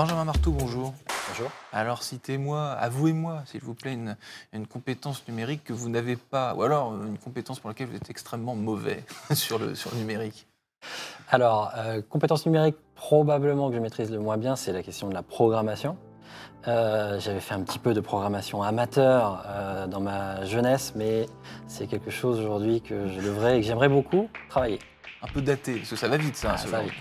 Benjamin Marteau, bonjour. Bonjour. Alors citez-moi, avouez-moi s'il vous plaît une compétence numérique que vous n'avez pas, ou alors une compétence pour laquelle vous êtes extrêmement mauvais sur le numérique. Alors, compétence numérique probablement que je maîtrise le moins bien, c'est la question de la programmation. J'avais fait un petit peu de programmation amateur dans ma jeunesse, mais c'est quelque chose aujourd'hui que je devrais et que j'aimerais beaucoup travailler. Un peu daté, parce que ça va vite ça, ce Ça va genre. vite.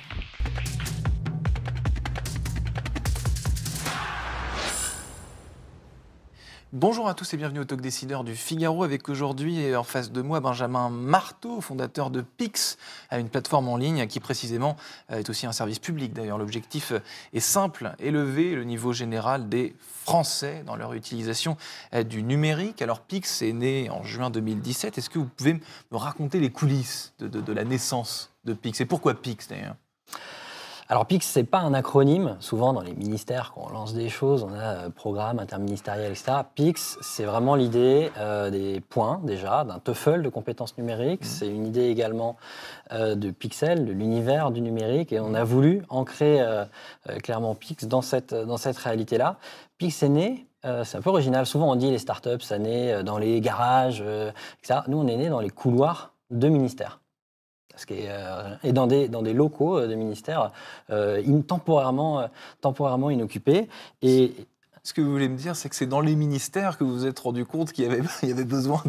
Bonjour à tous et bienvenue au Talk Décideur du Figaro, avec aujourd'hui en face de moi Benjamin Marteau, fondateur de Pix, une plateforme en ligne qui précisément est aussi un service public. D'ailleurs, l'objectif est simple, élever le niveau général des Français dans leur utilisation du numérique. Alors Pix est né en juin 2017. Est-ce que vous pouvez me raconter les coulisses de la naissance de Pix et pourquoi Pix d'ailleurs ? Alors PIX, c'est pas un acronyme. Souvent dans les ministères, quand on lance des choses, on a programme interministériel, etc. PIX, c'est vraiment l'idée des points déjà, d'un TOEFL de compétences numériques. C'est une idée également de Pixel, de l'univers du numérique. Et on a voulu ancrer clairement PIX dans cette réalité-là. PIX est né. C'est un peu original. Souvent, on dit les startups, ça naît dans les garages, etc. Nous, on est né dans les couloirs de ministères. Et dans des locaux de ministères temporairement inoccupés. Et ce que vous voulez me dire, c'est que c'est dans les ministères que vous vous êtes rendu compte qu'il y avait besoin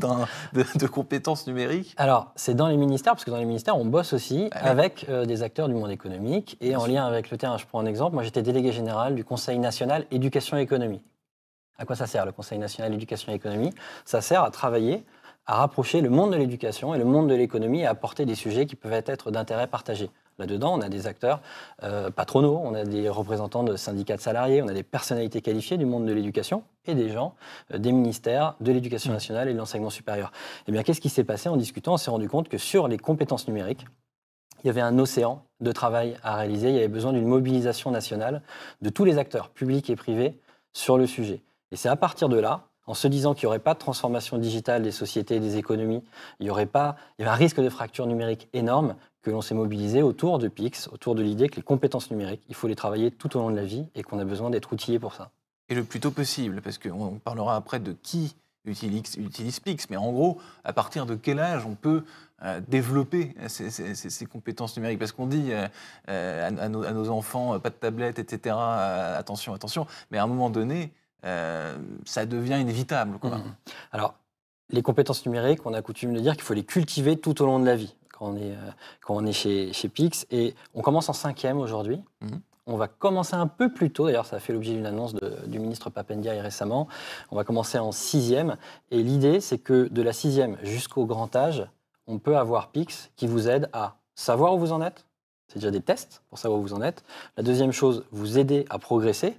de compétences numériques ? Alors, c'est dans les ministères, parce que dans les ministères, on bosse aussi avec des acteurs du monde économique et en lien avec le terrain. Je prends un exemple. Moi, j'étais délégué général du Conseil national éducation et économie. À quoi ça sert, le Conseil national éducation et économie ? Ça sert à travailler, à rapprocher le monde de l'éducation et le monde de l'économie et à apporter des sujets qui peuvent être d'intérêt partagé. Là-dedans, on a des acteurs patronaux, on a des représentants de syndicats de salariés, on a des personnalités qualifiées du monde de l'éducation et des gens des ministères de l'éducation nationale et de l'enseignement supérieur. Eh bien, qu'est-ce qui s'est passé en discutant ? On s'est rendu compte que sur les compétences numériques, il y avait un océan de travail à réaliser, il y avait besoin d'une mobilisation nationale de tous les acteurs, publics et privés, sur le sujet. Et c'est à partir de là, en se disant qu'il n'y aurait pas de transformation digitale des sociétés et des économies, il y avait un risque de fracture numérique énorme, que l'on s'est mobilisé autour de Pix, autour de l'idée que les compétences numériques, il faut les travailler tout au long de la vie et qu'on a besoin d'être outillé pour ça. Et le plus tôt possible, parce qu'on parlera après de qui utilise Pix, mais en gros, à partir de quel âge on peut développer ces compétences numériques ? Parce qu'on dit à nos enfants, pas de tablette, etc., attention, mais à un moment donné, ça devient inévitable, quoi. Alors, les compétences numériques, on a coutume de dire qu'il faut les cultiver tout au long de la vie, quand on est chez Pix. Et on commence en 5e aujourd'hui. On va commencer un peu plus tôt, d'ailleurs ça a fait l'objet d'une annonce du ministre Pap Ndiaye récemment. On va commencer en 6e. Et l'idée, c'est que de la 6e jusqu'au grand âge, on peut avoir Pix qui vous aide à savoir où vous en êtes. C'est déjà des tests pour savoir où vous en êtes. La deuxième chose, vous aider à progresser,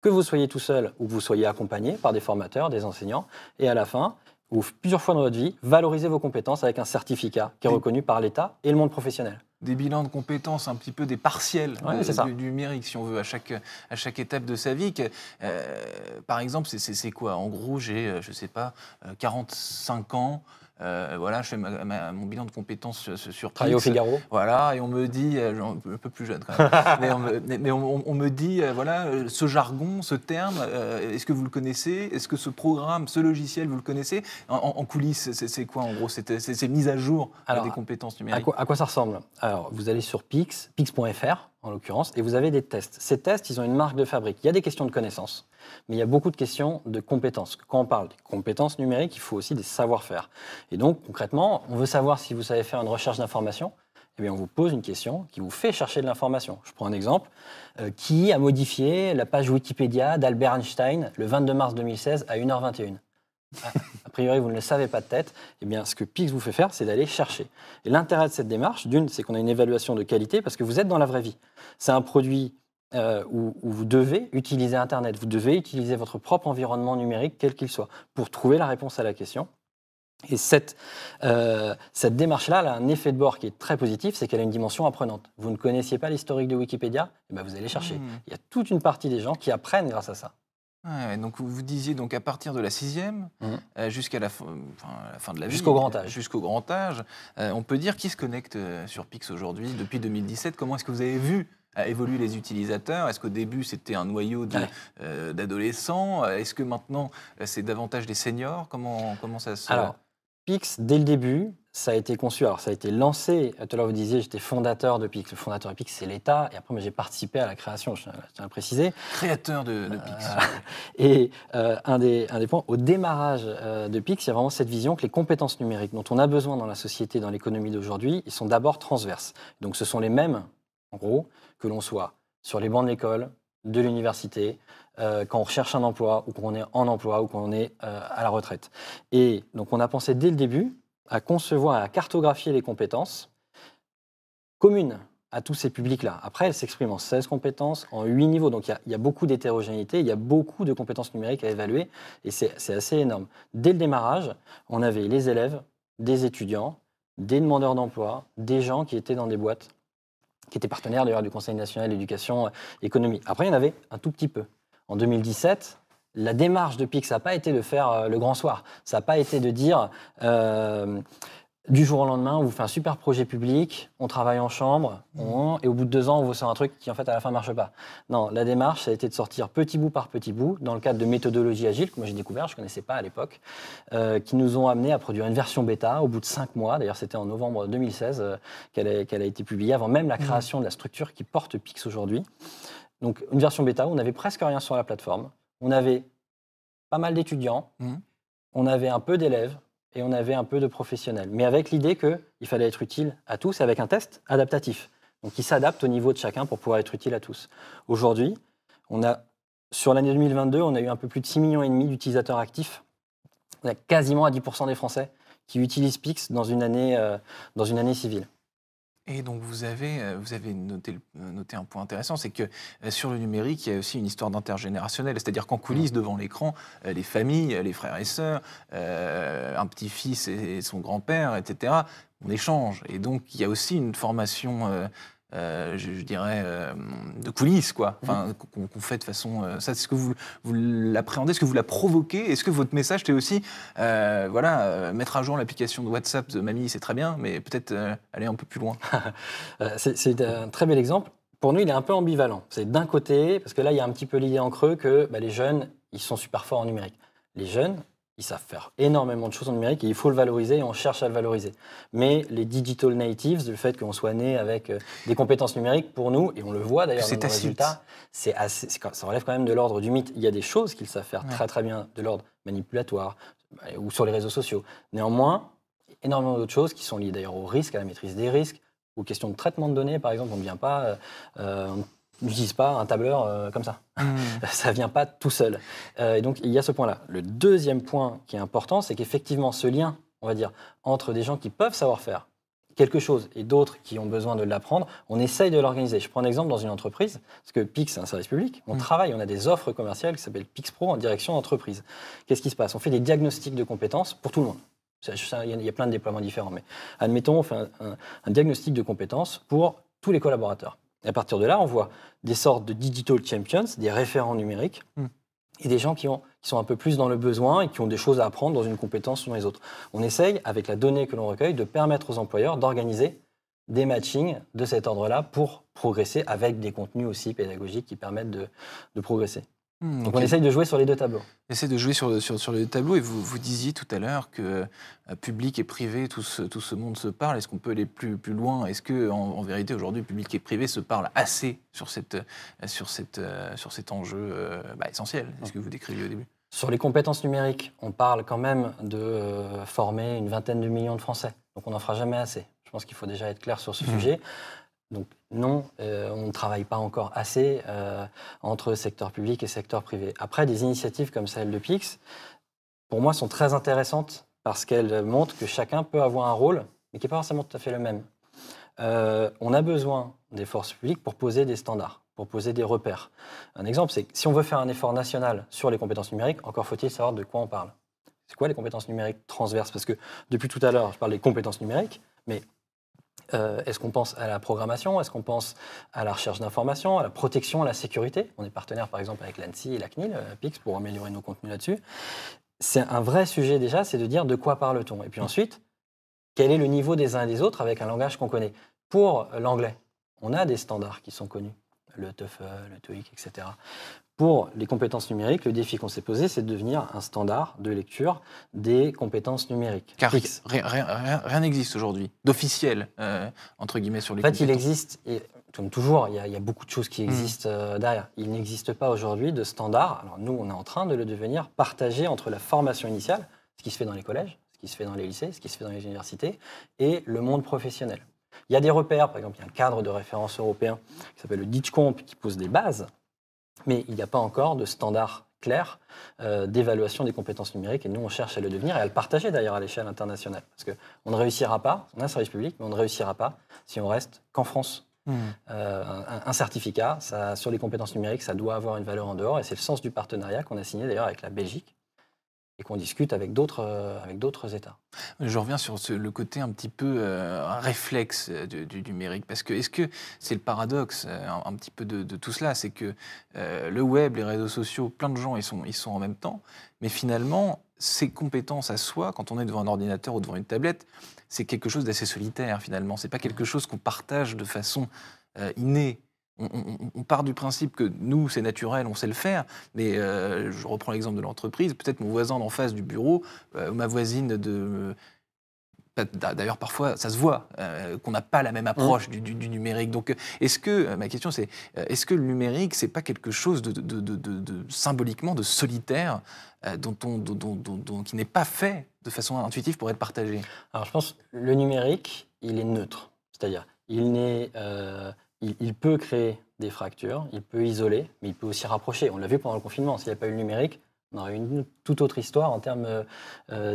que vous soyez tout seul ou que vous soyez accompagné par des formateurs, des enseignants. Et à la fin, plusieurs fois dans votre vie, valoriser vos compétences avec un certificat qui est reconnu par l'État et le monde professionnel. Des bilans de compétences, un petit peu des partiels du numérique, si on veut, à chaque étape de sa vie. Par exemple, c'est quoi ? En gros, j'ai, je ne sais pas, 45 ans. Voilà, je fais mon bilan de compétences sur Pix. Travailler au Figaro. Voilà, et on me dit, un peu plus jeune quand même, mais on me dit, voilà, ce jargon, ce terme, est-ce que vous le connaissez ? Est-ce que ce programme, ce logiciel, vous le connaissez ? En coulisses, c'est quoi en gros ? C'est mise à jour des compétences numériques. À quoi ça ressemble ? Alors, vous allez sur pix.fr en l'occurrence, et vous avez des tests. Ces tests, ils ont une marque de fabrique. Il y a des questions de connaissances, mais il y a beaucoup de questions de compétences. Quand on parle de compétences numériques, il faut aussi des savoir-faire. Et donc, concrètement, on veut savoir si vous savez faire une recherche d'information. Eh bien, on vous pose une question qui vous fait chercher de l'information. Je prends un exemple. Qui a modifié la page Wikipédia d'Albert Einstein le 22 mars 2016 à 1h21 ? A priori, vous ne le savez pas de tête. Eh bien, ce que Pix vous fait faire, c'est d'aller chercher. Et l'intérêt de cette démarche, d'une, c'est qu'on a une évaluation de qualité parce que vous êtes dans la vraie vie. C'est un produit où vous devez utiliser Internet, vous devez utiliser votre propre environnement numérique, quel qu'il soit, pour trouver la réponse à la question. Et cette démarche-là, elle a un effet de bord qui est très positif, c'est qu'elle a une dimension apprenante. Vous ne connaissiez pas l'historique de Wikipédia, eh bien vous allez chercher. Il y a toute une partie des gens qui apprennent grâce à ça. Ouais, donc vous disiez donc à partir de la 6e jusqu'à la fin de la vie. Jusqu'au grand âge. Jusqu'au grand âge. On peut dire qui se connecte sur Pix aujourd'hui, depuis 2017. Comment est-ce que vous avez vu évoluent les utilisateurs? Est-ce qu'au début, c'était un noyau d'adolescents? Est-ce que maintenant, c'est davantage des seniors? Comment ça se... Alors, Pix, dès le début, ça a été conçu. Alors, ça a été lancé. Tout à l'heure, vous disiez, j'étais fondateur de Pix. Le fondateur de Pix, c'est l'État. Et après, moi, j'ai participé à la création, je tiens à le préciser. Créateur de Pix. Et un des points, au démarrage de Pix, il y a vraiment cette vision que les compétences numériques dont on a besoin dans la société, dans l'économie d'aujourd'hui, ils sont d'abord transverses. Donc, ce sont les mêmes, en gros, que l'on soit sur les bancs de l'école, de l'université, quand on recherche un emploi, ou qu'on est en emploi, ou qu'on est à la retraite. Et donc, on a pensé dès le début à concevoir, à cartographier les compétences communes à tous ces publics-là. Après, elles s'expriment en 16 compétences, en 8 niveaux. Donc, il y a beaucoup d'hétérogénéité, il y a beaucoup de compétences numériques à évaluer, et c'est assez énorme. Dès le démarrage, on avait les élèves, des étudiants, des demandeurs d'emploi, des gens qui étaient dans des boîtes, qui étaient partenaires d'ailleurs du Conseil national d'éducation économie. Après, il y en avait un tout petit peu. En 2017, la démarche de Pix, ça n'a pas été de faire le grand soir. Ça n'a pas été de dire du jour au lendemain, on vous fait un super projet public, on travaille en chambre, et au bout de 2 ans, on vous sort un truc qui en fait à la fin ne marche pas. Non, la démarche, ça a été de sortir petit bout par petit bout, dans le cadre de méthodologie agile, que moi j'ai découvert, je ne connaissais pas à l'époque, qui nous ont amené à produire une version bêta au bout de 5 mois. D'ailleurs, c'était en novembre 2016 qu'elle a été publiée, avant même la création de la structure qui porte Pix aujourd'hui. Donc une version bêta où on n'avait presque rien sur la plateforme. On avait pas mal d'étudiants, on avait un peu d'élèves et on avait un peu de professionnels. Mais avec l'idée qu'il fallait être utile à tous avec un test adaptatif. Donc qui s'adapte au niveau de chacun pour pouvoir être utile à tous. Aujourd'hui, sur l'année 2022, on a eu un peu plus de 6,5 millions d'utilisateurs actifs. On a quasiment à 10% des Français qui utilisent Pix dans une année civile. Et donc vous avez noté un point intéressant, c'est que sur le numérique, il y a aussi une histoire d'intergénérationnel, c'est-à-dire qu'en coulisses, devant l'écran, les familles, les frères et sœurs, un petit-fils et son grand-père, etc., on échange. Et donc il y a aussi une formation, je dirais, de coulisses, quoi, enfin, qu'on fait de façon... ça, est-ce que vous l'appréhendez, est-ce que vous la provoquez? Est-ce que votre message, c'était aussi, mettre à jour l'application de WhatsApp de mamie, c'est très bien, mais peut-être aller un peu plus loin? C'est un très bel exemple. Pour nous, il est un peu ambivalent. C'est d'un côté, parce que là, il y a un petit peu l'idée en creux que les jeunes, ils sont super forts en numérique. Les jeunes, ils savent faire énormément de choses en numérique et il faut le valoriser et on cherche à le valoriser. Mais les digital natives, le fait qu'on soit né avec des compétences numériques, pour nous, et on le voit d'ailleurs dans nos résultats, ça relève quand même de l'ordre du mythe. Il y a des choses qu'ils savent faire très très bien, de l'ordre manipulatoire ou sur les réseaux sociaux. Néanmoins, énormément d'autres choses qui sont liées d'ailleurs au risque, à la maîtrise des risques, aux questions de traitement de données, par exemple. On ne vient pas... on n'utilise pas un tableur comme ça. Ça ne vient pas tout seul. Et donc, il y a ce point-là. Le deuxième point qui est important, c'est qu'effectivement, ce lien, on va dire, entre des gens qui peuvent savoir faire quelque chose et d'autres qui ont besoin de l'apprendre, on essaye de l'organiser. Je prends un exemple dans une entreprise, parce que Pix, c'est un service public. On travaille, on a des offres commerciales qui s'appellent Pix Pro en direction d'entreprise. Qu'est-ce qui se passe? On fait des diagnostics de compétences pour tout le monde. Il y a plein de déploiements différents, mais admettons, on fait un diagnostic de compétences pour tous les collaborateurs. Et à partir de là, on voit des sortes de digital champions, des référents numériques, et des gens qui sont un peu plus dans le besoin et qui ont des choses à apprendre dans une compétence selon les autres. On essaye, avec la donnée que l'on recueille, de permettre aux employeurs d'organiser des matchings de cet ordre-là pour progresser, avec des contenus aussi pédagogiques qui permettent de progresser. Donc on essaye de jouer sur les deux tableaux. On essaie de jouer sur les deux tableaux, et vous disiez tout à l'heure que public et privé, tout ce monde se parle. Est-ce qu'on peut aller plus loin? Est-ce qu'en vérité, aujourd'hui, public et privé se parlent assez sur cet enjeu essentiel? Est-ce que vous décriviez au début? Sur les compétences numériques, on parle quand même de former une vingtaine de millions de Français. Donc on n'en fera jamais assez. Je pense qu'il faut déjà être clair sur ce sujet. Donc non, on ne travaille pas encore assez entre secteur public et secteur privé. Après, des initiatives comme celle de Pix, pour moi, sont très intéressantes parce qu'elles montrent que chacun peut avoir un rôle, mais qui n'est pas forcément tout à fait le même. On a besoin des forces publiques pour poser des standards, pour poser des repères. Un exemple, c'est que si on veut faire un effort national sur les compétences numériques, encore faut-il savoir de quoi on parle. C'est quoi les compétences numériques transverses? Parce que depuis tout à l'heure, je parle des compétences numériques, mais est-ce qu'on pense à la programmation? Est-ce qu'on pense à la recherche d'informations, à la protection, à la sécurité? On est partenaire par exemple avec l'ANSSI et la CNIL, Pix, pour améliorer nos contenus là-dessus. C'est un vrai sujet déjà, c'est de dire de quoi parle-t-on? Et puis ensuite, quel est le niveau des uns et des autres avec un langage qu'on connaît? Pour l'anglais, on a des standards qui sont connus. le TOEFL, le TOEIC, etc. Pour les compétences numériques, le défi qu'on s'est posé, c'est de devenir un standard de lecture des compétences numériques. Car rien n'existe aujourd'hui d'officiel, entre guillemets, sur les compétences. En fait, compétences. il existe, et comme toujours, il y a beaucoup de choses qui existent derrière. Il n'existe pas aujourd'hui de standard. Alors nous, on est en train de le devenir, partagé entre la formation initiale, ce qui se fait dans les collèges, ce qui se fait dans les lycées, ce qui se fait dans les universités, et le monde professionnel. Il y a des repères, par exemple, il y a un cadre de référence européen qui s'appelle le DITCOMP, qui pose des bases, mais il n'y a pas encore de standard clair d'évaluation des compétences numériques, et nous, on cherche à le devenir et à le partager d'ailleurs à l'échelle internationale. Parce qu'on ne réussira pas, on a un service public, mais on ne réussira pas si on reste qu'en France. Un certificat sur les compétences numériques, ça doit avoir une valeur en dehors, et c'est le sens du partenariat qu'on a signé d'ailleurs avec la Belgique, et qu'on discute avec d'autres États. Je reviens sur le côté un petit peu réflexe du numérique, parce que est-ce que c'est le paradoxe un petit peu de tout cela, c'est que le web, les réseaux sociaux, plein de gens ils sont en même temps, mais finalement ces compétences à soi, quand on est devant un ordinateur ou devant une tablette, c'est quelque chose d'assez solitaire finalement, c'est pas quelque chose qu'on partage de façon innée. On part du principe que nous, c'est naturel, on sait le faire, mais je reprends l'exemple de l'entreprise, peut-être mon voisin d'en face du bureau, ma voisine de... D'ailleurs, parfois, ça se voit qu'on n'a pas la même approche du numérique. Donc, ma question, c'est, est-ce que le numérique, c'est pas quelque chose de symboliquement de solitaire, qui n'est pas fait de façon intuitive pour être partagé? Alors, je pense que le numérique, il est neutre. C'est-à-dire, il peut créer des fractures, il peut isoler, mais il peut aussi rapprocher. On l'a vu pendant le confinement. S'il n'y a pas eu le numérique, on aurait eu une toute autre histoire en termes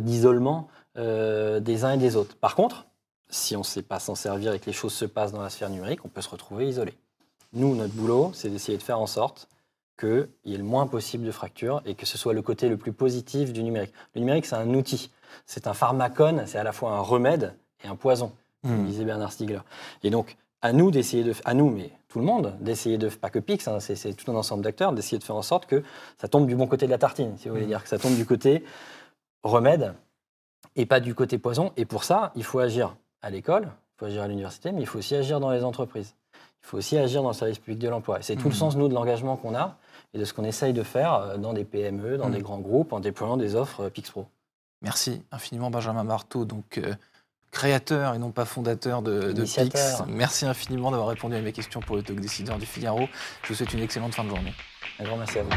d'isolement des uns et des autres. Par contre, si on ne sait pas s'en servir et que les choses se passent dans la sphère numérique, on peut se retrouver isolé. Nous, notre boulot, c'est d'essayer de faire en sorte qu'il y ait le moins possible de fractures et que ce soit le côté le plus positif du numérique. Le numérique, c'est un outil, c'est un pharmacone, c'est à la fois un remède et un poison, comme disait Bernard Stiegler. Et donc, à nous, mais tout le monde, d'essayer de, pas que Pix, hein, c'est tout un ensemble d'acteurs, d'essayer de faire en sorte que ça tombe du bon côté de la tartine, si vous voulez dire, que ça tombe du côté remède et pas du côté poison. Et pour ça, il faut agir à l'école, il faut agir à l'université, mais il faut aussi agir dans les entreprises. Il faut aussi agir dans le service public de l'emploi. Et c'est tout le sens, nous, de l'engagement qu'on a et de ce qu'on essaye de faire dans des PME, dans des grands groupes, en déployant des offres Pix Pro. Merci infiniment, Benjamin Marteau, donc créateur et non pas fondateur de Pix. Merci infiniment d'avoir répondu à mes questions pour le Talk Décideur du Figaro. Je vous souhaite une excellente fin de journée. Un grand merci à vous.